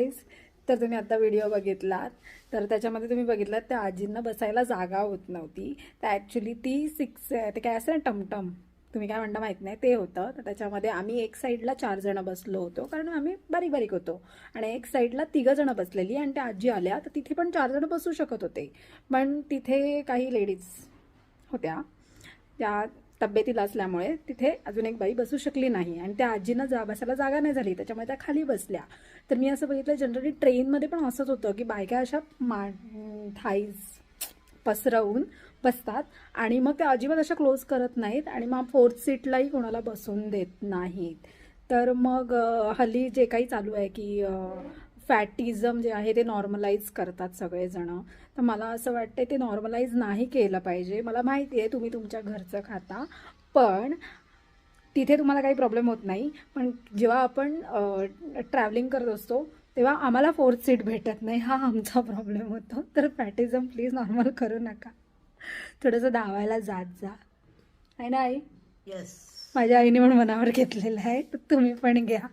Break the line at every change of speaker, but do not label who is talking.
Guys, तर तुम्ही आता व्हिडिओ बघितलात तर त्याच्यामध्ये तुम्ही बघितलात त्या आजींना बसायला जागा होत नव्हती. तर ॲक्च्युली ती ते काय असं ना टमटम, तुम्ही काय म्हणता माहीत नाही, ते होतं. तर त्याच्यामध्ये आम्ही एक साईडला 4 जण बसलो होतो, कारण आम्ही बारीक बारीक होतो, आणि एक साईडला 3 जण बसलेली, आणि त्या आजी आल्या तर तिथे पण 4 जण बसू शकत होते. पण तिथे काही लेडीज होत्या, त्या तब्येतीला असल्यामुळे तिथे अजून एक बाई बसू शकली नाही, आणि त्या आजींना बसायला जागा नाही झाली, त्याच्यामुळे त्या खाली बसल्या. तर मी असं बघितलं जनरली ट्रेनमध्ये पण असंच होतं की बायका अशा थाईज पसरवून बसतात, आणि मग त्या अजिबात अशा क्लोज करत नाहीत, आणि मग 4th सीटलाही कोणाला बसून देत नाहीत. तर मग हल्ली जे काही चालू आहे की फॅटिझम जे आहे ते नॉर्मलाइज करतात सगळेजण. तर मला असं वाटतं ते नॉर्मलाइज नाही केलं पाहिजे. मला माहिती आहे तुम्ही तुमच्या घरचं खाता, पण तिथे तुम्हाला काही प्रॉब्लेम होत नाही. पण जेव्हा आपण ट्रॅव्हलिंग करत असतो तेव्हा आम्हाला 4th सीट भेटत नाही, हा आमचा प्रॉब्लेम होतो. तर फॅटिझम प्लीज नॉर्मल करू नका, थोडंसं धावायला जात जा. आहे ना आई?
येस.
माझ्या आईने पण मनावर घेतलेलं आहे, तर तुम्ही पण घ्या.